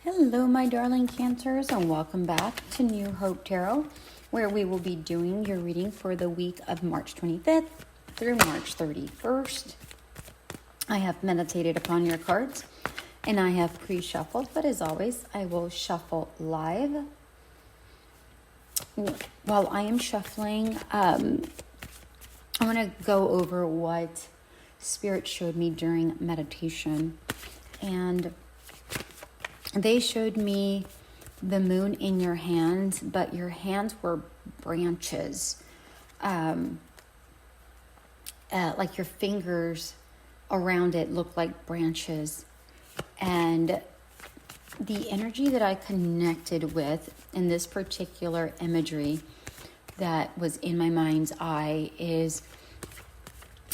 Hello, my darling Cancers, and welcome back to New Hope Tarot, where we will be doing your reading for the week of March 25th through March 31st. I have meditated upon your cards, and I have pre-shuffled, but as always, I will shuffle live. While I am shuffling, I want to go over what Spirit showed me during meditation, and they showed me the moon in your hands, but your hands were branches. Like your fingers around it looked like branches. And the energy that I connected with in this particular imagery that was in my mind's eye is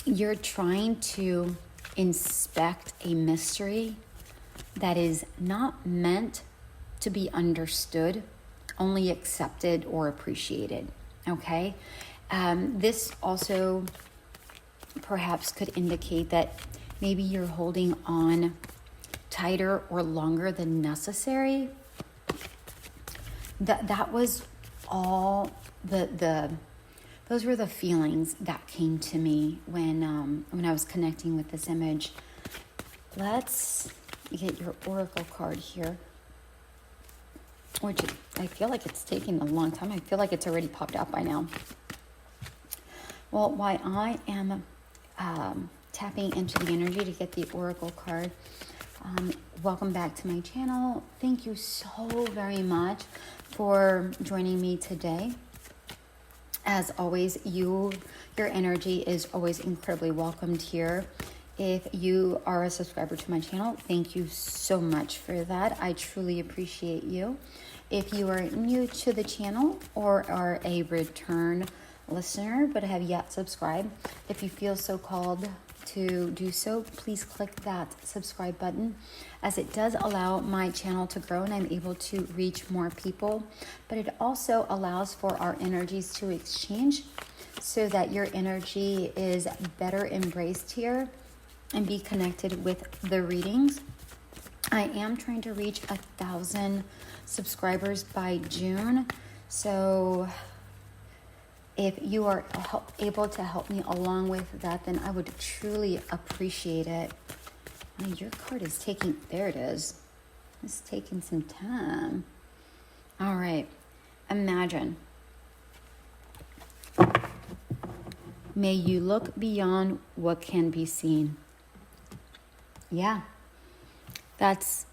you're trying to inspect a mystery that is not meant to be understood, only accepted or appreciated, okay? This also perhaps could indicate that maybe you're holding on tighter or longer than necessary. That was all those were the feelings that came to me when I was connecting with this image. Let's get your oracle card here, which I feel like it's taking a long time. I feel like it's already popped out by now. Well, while I am tapping into the energy to get the oracle card, welcome back to my channel. Thank you so very much for joining me today. As always, your energy is always incredibly welcomed here. If you are a subscriber to my channel, thank you so much for that. I truly appreciate you. If you are new to the channel or are a return listener but have yet subscribed, if you feel so called to do so, please click that subscribe button, as it does allow my channel to grow and I'm able to reach more people. But it also allows for our energies to exchange so that your energy is better embraced here and be connected with the readings. I am trying to reach 1,000 subscribers by June. So if you are able to help me along with that, then I would truly appreciate it. I mean, your card is taking, there it is. It's taking some time. All right, imagine. May you look beyond what can be seen. Yeah, that's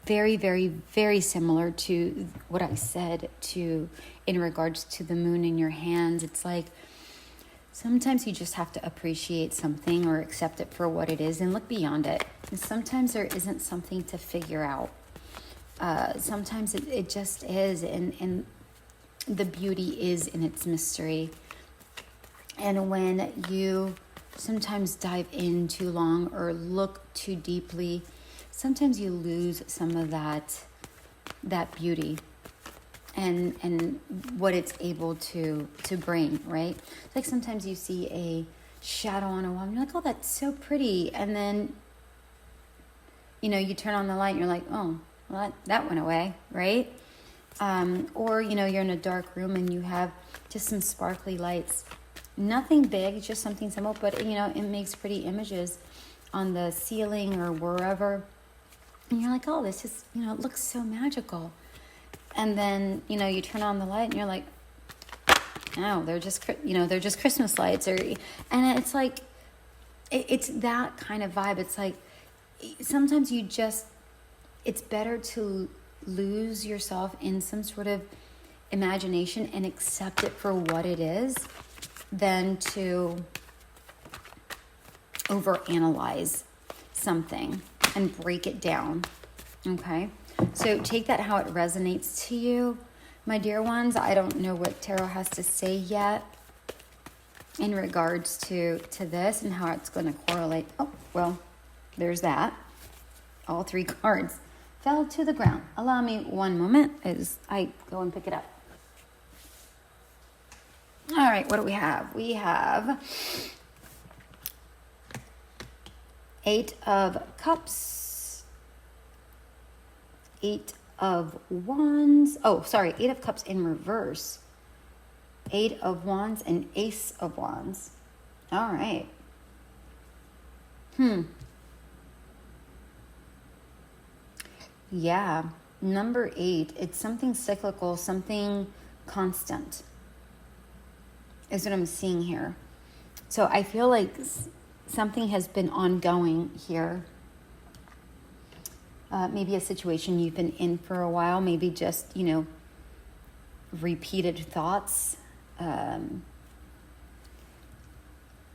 very, very, very similar to what I said in regards to the moon in your hands. It's like sometimes you just have to appreciate something or accept it for what it is and look beyond it. And sometimes there isn't something to figure out. Sometimes it just is, and the beauty is in its mystery. And when you sometimes dive in too long or look too deeply, sometimes you lose some of that beauty and what it's able to bring, right? Like sometimes you see a shadow on a wall and you're like, oh, that's so pretty. And then, you turn on the light and you're like, oh, well, that went away, right? Or, you're in a dark room and you have just some sparkly lights. Nothing big, just something simple, but it makes pretty images on the ceiling or wherever. And you're like, oh, this is, it looks so magical. And then, you turn on the light and you're like, no, they're just Christmas lights. And it's like, it's that kind of vibe. It's like, sometimes it's better to lose yourself in some sort of imagination and accept it for what it is than to overanalyze something and break it down, okay? So take that how it resonates to you. My dear ones, I don't know what tarot has to say yet in regards to this and how it's going to correlate. Oh, well, there's that. All three cards fell to the ground. Allow me one moment as I go and pick it up. All right, what do we have? We have 8 of Cups, Eight of Wands. Oh, sorry, Eight of Cups in reverse. Eight of Wands and Ace of Wands. All right. Yeah. Number 8. It's something cyclical, something constant is what I'm seeing here. So I feel like something has been ongoing here. Maybe a situation you've been in for a while, maybe just, repeated thoughts.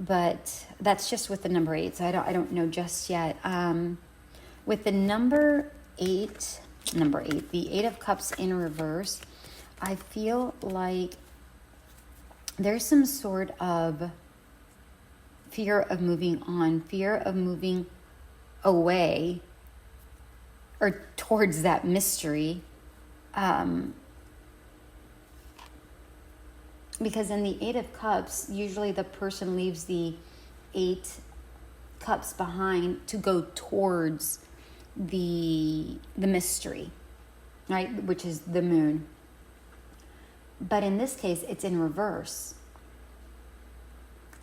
But that's just with the number 8, so I don't know just yet. With the number 8, the Eight of Cups in reverse, I feel like there's some sort of fear of moving on, fear of moving away or towards that mystery. Because in the Eight of Cups, usually the person leaves the 8 cups behind to go towards the mystery, right? Which is the moon. But in this case, it's in reverse.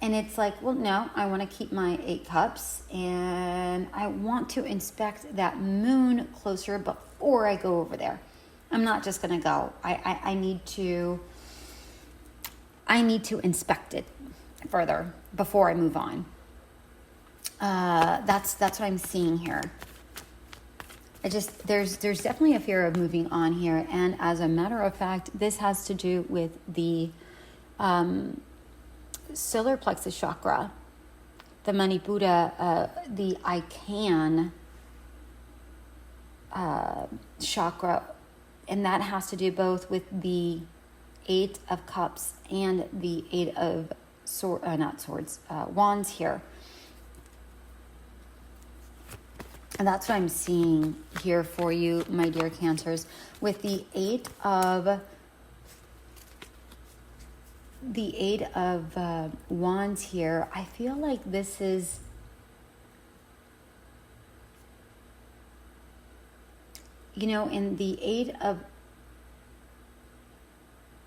And it's like, well, no, I want to keep my 8 cups and I want to inspect that moon closer before I go over there. I'm not just going to go. I need to inspect it further before I move on. That's what I'm seeing here. There's definitely a fear of moving on here, and as a matter of fact, this has to do with the solar plexus chakra, the Mani Buddha, the I Can chakra, and that has to do both with the 8 of Cups and the 8 of Wands here. And that's what I'm seeing here for you, my dear Cancers. With the 8 of Wands here, I feel like this is in the 8 of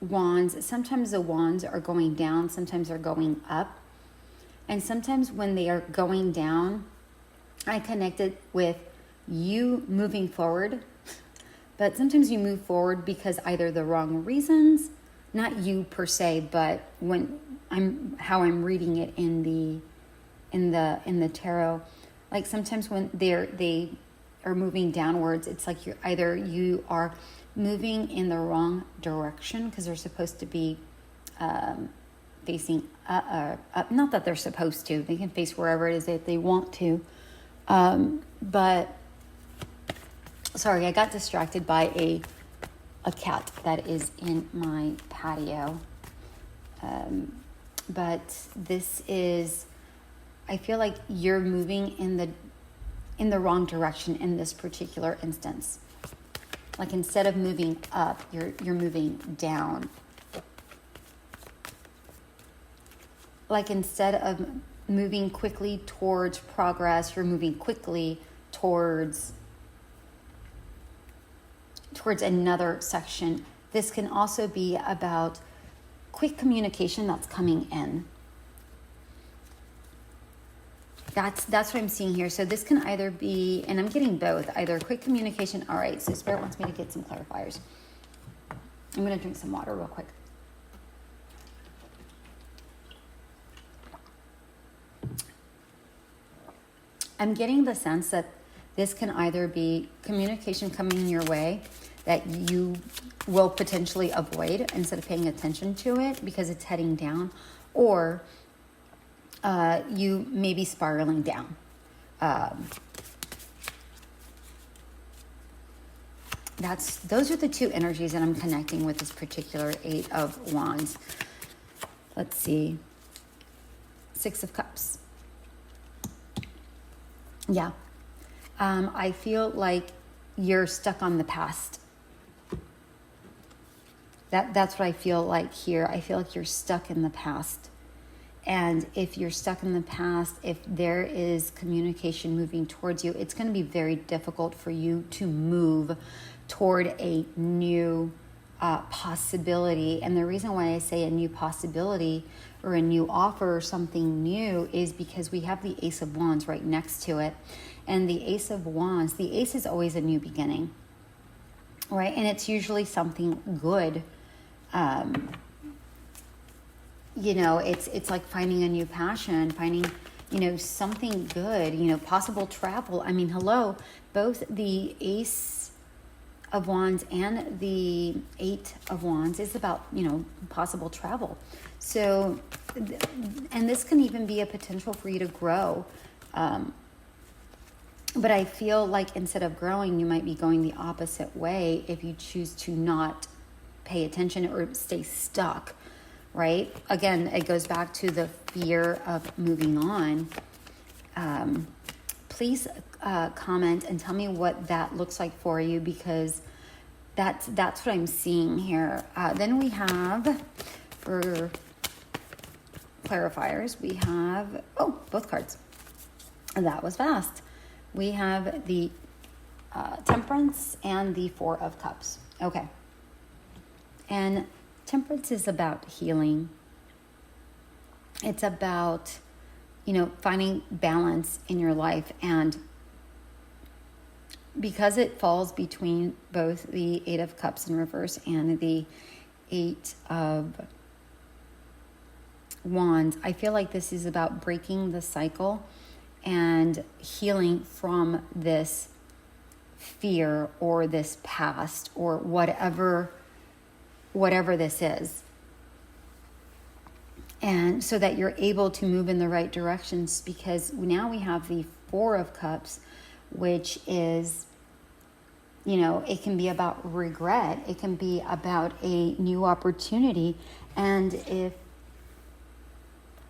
Wands, sometimes the wands are going down, sometimes they're going up. And sometimes when they are going down, I connect it with you moving forward. But sometimes you move forward because either the wrong reasons, not you per se, but how I'm reading it in the tarot. Like sometimes when they are moving downwards, it's like you are moving in the wrong direction because they're supposed to be facing up. Not that they're supposed to. They can face wherever it is that they want to. But sorry, I got distracted by a cat that is in my patio. But this is, I feel like you're moving in the wrong direction in this particular instance. Like instead of moving up, you're moving down. Like instead of moving quickly towards progress, you're moving quickly towards another section. This can also be about quick communication that's coming in. That's what I'm seeing here. So this can either be, and I'm getting both, either quick communication. All right, so Spirit wants me to get some clarifiers. I'm going to drink some water real quick. I'm getting the sense that this can either be communication coming your way that you will potentially avoid instead of paying attention to it because it's heading down, or you may be spiraling down. Those are the two energies that I'm connecting with this particular 8 of Wands. Let's see. 6 of Cups. Yeah. I feel like you're stuck on the past. That's what I feel like here. I feel like you're stuck in the past. And if you're stuck in the past, if there is communication moving towards you, it's going to be very difficult for you to move toward a new possibility. And the reason why I say a new possibility or a new offer or something new is because we have the Ace of Wands right next to it. And the Ace of Wands, the Ace is always a new beginning, right? And it's usually something good. It's like finding a new passion, finding, something good, possible travel. I mean, hello, both the Ace of Wands and the Eight of Wands is about, possible travel. So, and this can even be a potential for you to grow. But I feel like instead of growing, you might be going the opposite way if you choose to not pay attention or stay stuck. Right? Again, it goes back to the fear of moving on. Please comment and tell me what that looks like for you, because that's what I'm seeing here. Then we have, for clarifiers, we have, both cards. That was fast. We have the Temperance and the Four of Cups. Okay. And Temperance is about healing. It's about, finding balance in your life. And because it falls between both the Eight of Cups in reverse and the Eight of Wands, I feel like this is about breaking the cycle and healing from this fear or this past or whatever this is. And so that you're able to move in the right directions, because now we have the Four of Cups, which is, it can be about regret. It can be about a new opportunity. And if,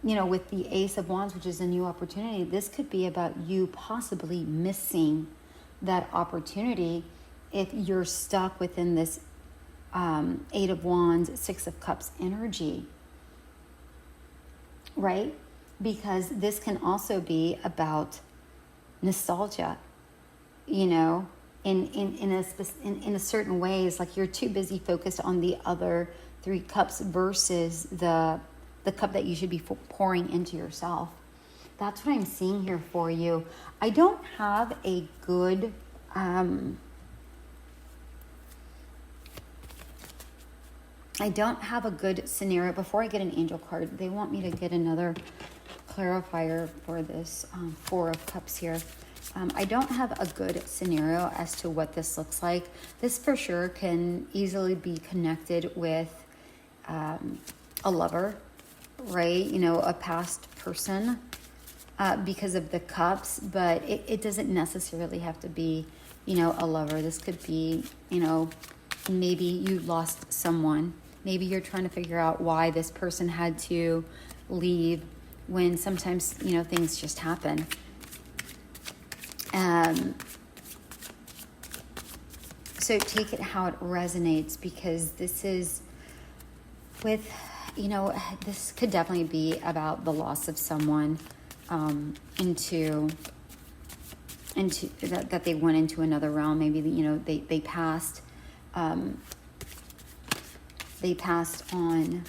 with the Ace of Wands, which is a new opportunity, this could be about you possibly missing that opportunity if you're stuck within this Eight of Wands, Six of Cups energy, right? Because this can also be about nostalgia, in a certain ways, like you're too busy focused on the other three cups versus the cup that you should be pouring into yourself. That's what I'm seeing here for you. I don't have a good scenario. Before I get an angel card, they want me to get another clarifier for this Four of Cups here. I don't have a good scenario as to what this looks like. This for sure can easily be connected with a lover, right? A past person because of the cups, but it doesn't necessarily have to be, a lover. This could be, maybe you lost someone. Maybe you're trying to figure out why this person had to leave when sometimes, things just happen. So take it how it resonates, because this is with, this could definitely be about the loss of someone into that they went into another realm. Maybe, they passed. They passed on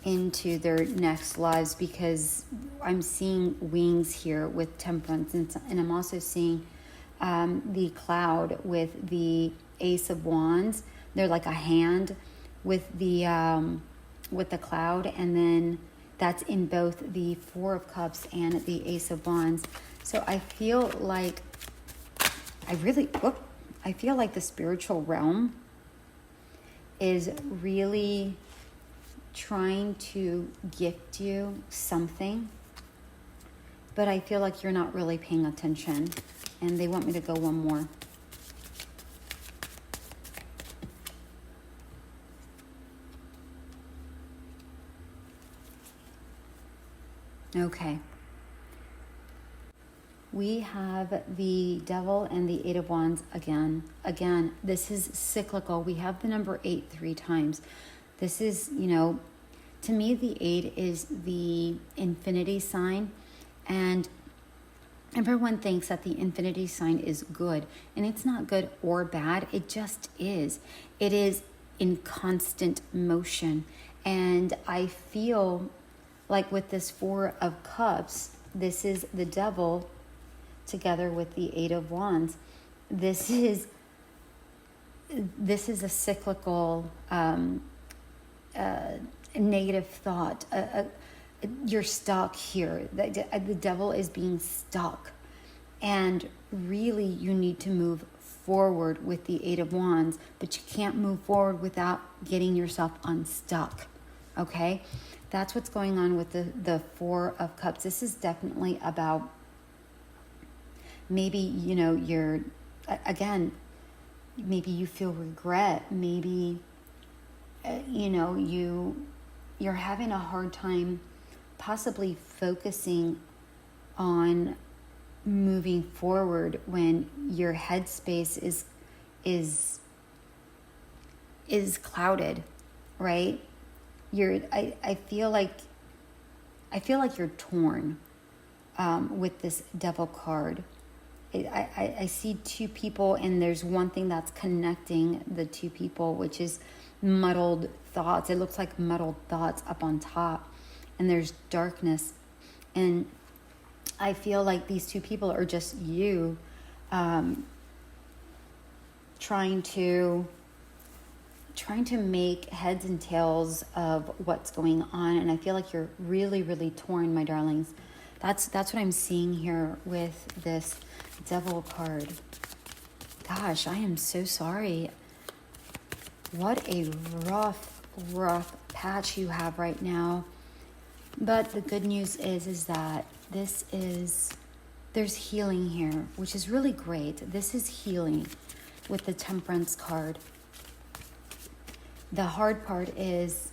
into their next lives, because I'm seeing wings here with Temperance, and I'm also seeing the Cloud with the Ace of Wands. They're like a hand with the Cloud, and then that's in both the Four of Cups and the Ace of Wands. So I feel like the spiritual realm is really trying to gift you something, but I feel like you're not really paying attention, and they want me to go one more. Okay. We have the Devil and the Eight of Wands again. Again, this is cyclical. We have the number 8 3 times. This is, To me, the 8 is the infinity sign, and everyone thinks that the infinity sign is good, and it's not good or bad. It just is. It is in constant motion. And I feel like with this 4 of Cups, this is the devil together with the 8 of Wands. This is a cyclical negative thought. You're stuck here. The devil is being stuck. And really, you need to move forward with the 8 of Wands, but you can't move forward without getting yourself unstuck. Okay? That's what's going on with the 4 of Cups. This is definitely about maybe, you're, again, maybe you feel regret. Maybe, you're having a hard time possibly focusing on moving forward when your headspace is clouded, right? I feel like you're torn with this devil card. I see 2 people, and there's one thing that's connecting the 2 people, which is muddled thoughts. It looks like muddled thoughts up on top, and there's darkness. And I feel like these 2 people are just you trying to make heads and tails of what's going on. And I feel like you're really, really torn, my darlings. That's what I'm seeing here with this devil card. Gosh, I am so sorry. What a rough patch you have right now. But the good news is that there's healing here, which is really great. This is healing with the Temperance card. The hard part is,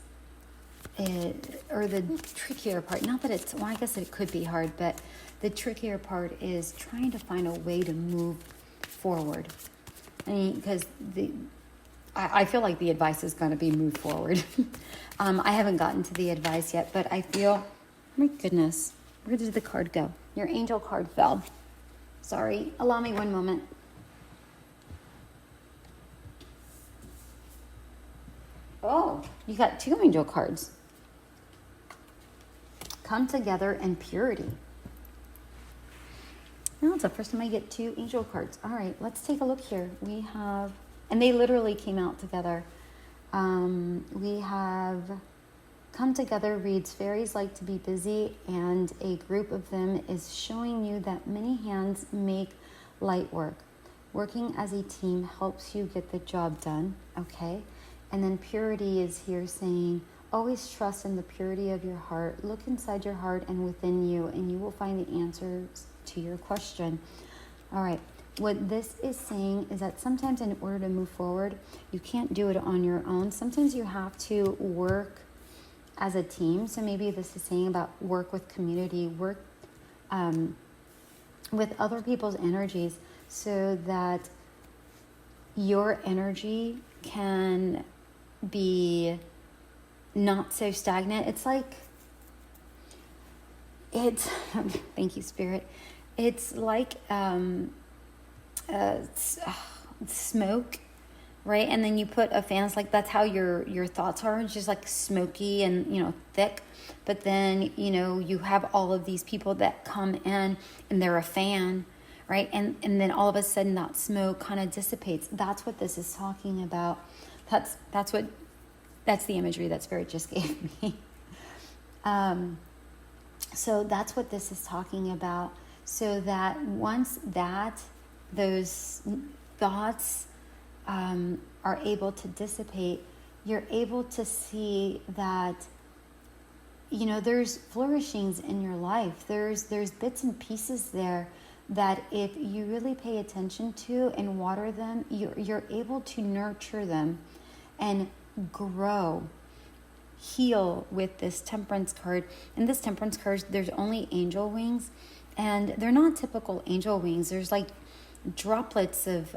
or the trickier part, not that it's, well, I guess it could be hard, but the trickier part is trying to find a way to move forward. I mean, because I feel like the advice is going to be move forward. I haven't gotten to the advice yet, but I feel, my goodness, where did the card go? Your angel card fell. Sorry, allow me one moment. Oh, you got 2 angel cards. Come together in purity. No, it's the first time I get 2 angel cards. All right, let's take a look here. We have, and they literally came out together. We have come together reads, fairies like to be busy, and a group of them is showing you that many hands make light work. Working as a team helps you get the job done, okay? And then purity is here saying, always trust in the purity of your heart. Look inside your heart and within you, and you will find the answers to your question. All right. What this is saying is that sometimes in order to move forward, you can't do it on your own. Sometimes you have to work as a team. So maybe this is saying about work with community, work with other people's energies so that your energy can be not so stagnant. It's like, thank you, Spirit. It's like smoke, right? And then you put a fan. It's like that's how your thoughts are. It's just like smoky and thick. But then you have all of these people that come in and they're a fan, right? And then all of a sudden that smoke kind of dissipates. That's what this is talking about. That's the imagery that Spirit just gave me. So that's what this is talking about. So that once those thoughts are able to dissipate, you're able to see that there's flourishings in your life. There's bits and pieces there that if you really pay attention to and water them, you're able to nurture them and grow, heal with this Temperance card. In this Temperance card, there's only angel wings, and they're not typical angel wings. There's like droplets of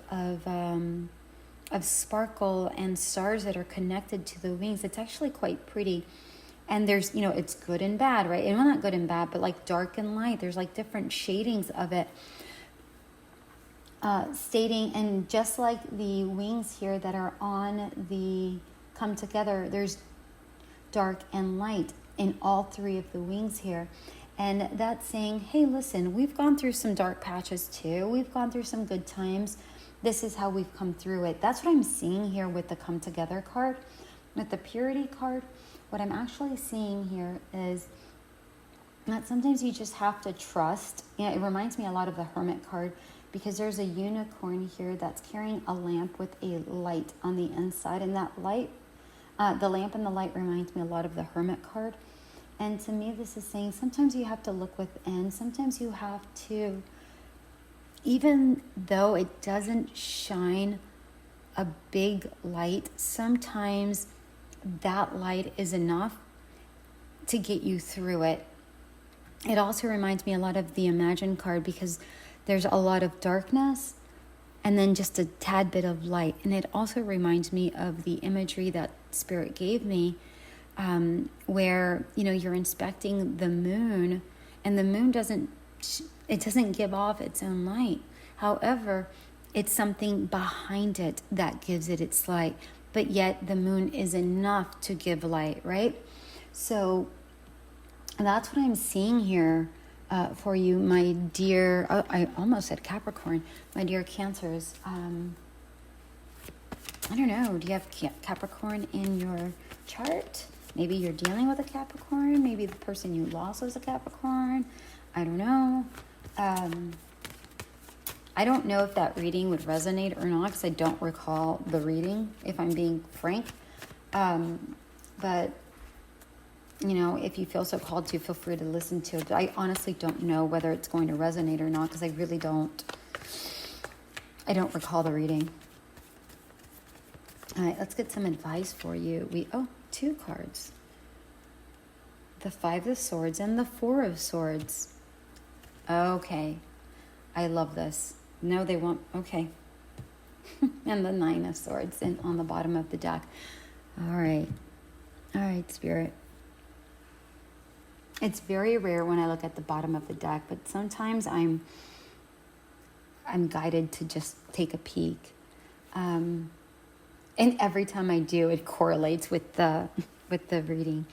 sparkle and stars that are connected to the wings. It's actually quite pretty. And there's, it's good and bad, right? And well, not good and bad, but like dark and light. There's like different shadings of it. Stating, and just like the wings here that are on the come together, there's dark and light in all three of the wings here. And that's saying, hey, listen, we've gone through some dark patches too. We've gone through some good times. This is how we've come through it. That's what I'm seeing here with the come together card. With the purity card, what I'm actually seeing here is that sometimes you just have to trust. It reminds me a lot of the Hermit card, because there's a unicorn here that's carrying a lamp with a light on the inside. And that light, the lamp and the light reminds me a lot of the Hermit card. And to me, this is saying sometimes you have to look within. Sometimes you have to, even though it doesn't shine a big light, sometimes that light is enough to get you through it. It also reminds me a lot of the Imagine card, because there's a lot of darkness and then just a tad bit of light. And it also reminds me of the imagery that Spirit gave me, where, you're inspecting the moon, and the moon doesn't give off its own light. However, it's something behind it that gives it its light, but yet the moon is enough to give light, right? So that's what I'm seeing here for you, my dear, I almost said Capricorn, my dear Cancers. I don't know, do you have Capricorn in your chart? Maybe you're dealing with a Capricorn. Maybe the person you lost was a Capricorn. I don't know. I don't know if that reading would resonate or not, because I don't recall the reading, if I'm being frank. But, if you feel so called to, feel free to listen to it. But I honestly don't know whether it's going to resonate or not, because I really don't. I don't recall the reading. All right, let's get some advice for you. Two cards. The Five of Swords and the Four of Swords. Okay. I love this. No, they won't. Okay. And the Nine of Swords on the bottom of the deck. All right, Spirit. It's very rare when I look at the bottom of the deck, but sometimes I'm guided to just take a peek. And every time I do, it correlates with the reading.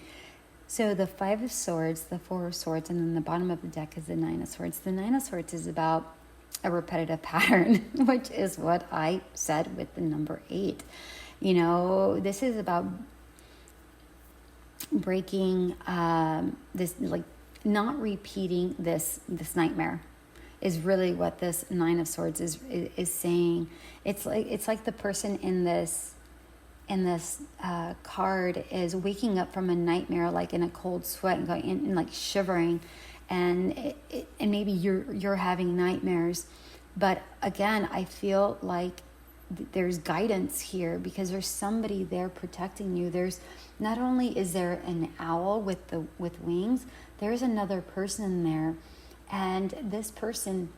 So the Five of Swords, the Four of Swords, and then the bottom of the deck is the Nine of Swords. The Nine of Swords is about a repetitive pattern, which is what I said with the number 8. This is about breaking this, like not repeating this nightmare is really what this Nine of Swords is saying. It's like the person in this card is waking up from a nightmare, like in a cold sweat and going in and like shivering, and maybe you're having nightmares, but again, I feel like there's guidance here, because there's somebody there protecting you. There's not only is there an owl with wings, there's another person there, and this person,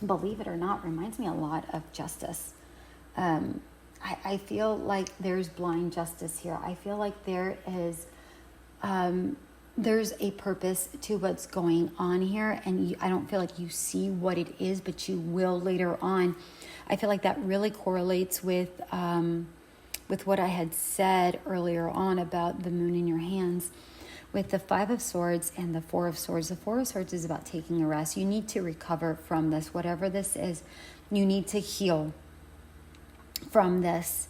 believe it or not, reminds me a lot of Justice. I feel like there's blind justice here. I feel like there is there's a purpose to what's going on here, and I don't feel like you see what it is, but you will later on. I feel like that really correlates with what I had said earlier on about the moon in your hands. With the Five of Swords and the Four of Swords, the Four of Swords is about taking a rest. You need to recover from this, whatever this is. You need to heal from this.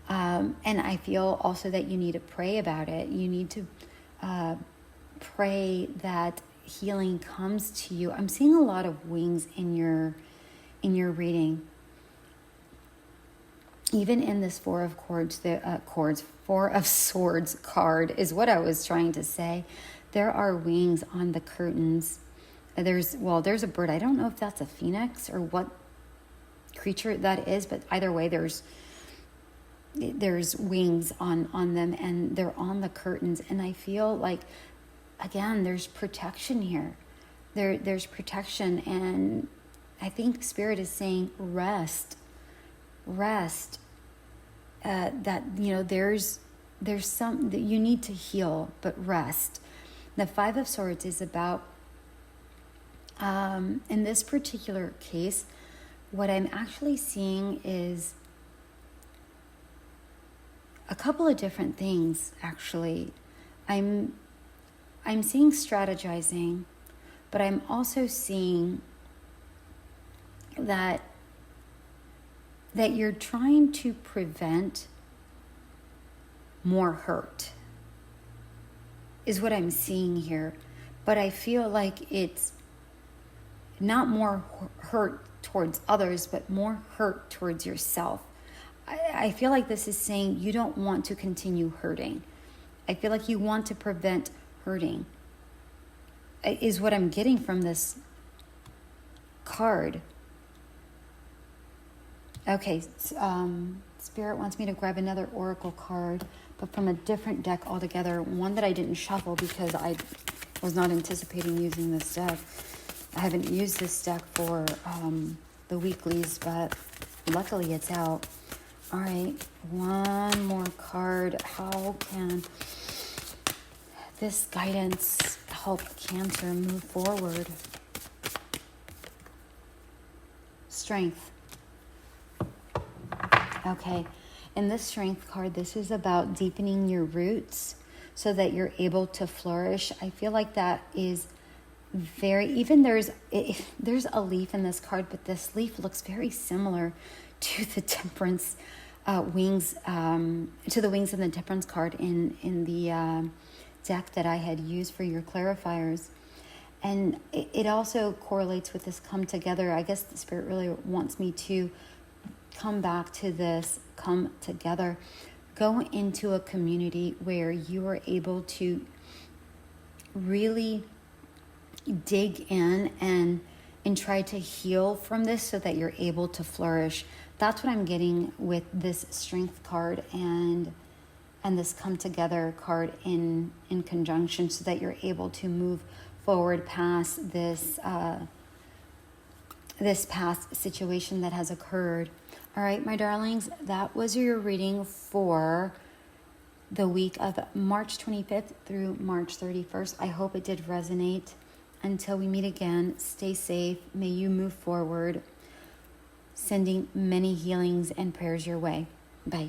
And I feel also that you need to pray about it. You need to pray that healing comes to you. I'm seeing a lot of wings in your reading. Even in this Four of Swords card is what I was trying to say. There are wings on the curtains. There's a bird. I don't know if that's a phoenix or what creature that is, but either way, there's wings on them, and they're on the curtains. And I feel like, again, there's protection here. There's protection, and I think Spirit is saying rest. That there's there's some that you need to heal, but rest. The Five of Swords is about, in this particular case, what I'm actually seeing is a couple of different things, actually. I'm seeing strategizing, but I'm also seeing that you're trying to prevent more hurt, is what I'm seeing here. But I feel like it's not more hurt towards others, but more hurt towards yourself. I feel like this is saying you don't want to continue hurting. I feel like you want to prevent hurting, is what I'm getting from this card. Okay, Spirit wants me to grab another oracle card, but from a different deck altogether, one that I didn't shuffle because I was not anticipating using this deck. I haven't used this deck for the weeklies, but luckily it's out. All right, one more card. How can this guidance help Cancer move forward? Strength. Okay, in this Strength card, this is about deepening your roots so that you're able to flourish. I feel like that is there's a leaf in this card, but this leaf looks very similar to the Temperance wings, to the wings in the Temperance card in the deck that I had used for your clarifiers. And it also correlates with this come together. I guess the Spirit really wants me to come back to this come together. Go into a community where you are able to really dig in and try to heal from this so that you're able to flourish. That's what I'm getting with this Strength card and this come together card in conjunction, so that you're able to move forward past this this past situation that has occurred. All right, my darlings, that was your reading for the week of March 25th through March 31st. I hope it did resonate. Until we meet again, stay safe. May you move forward. Sending many healings and prayers your way. Bye.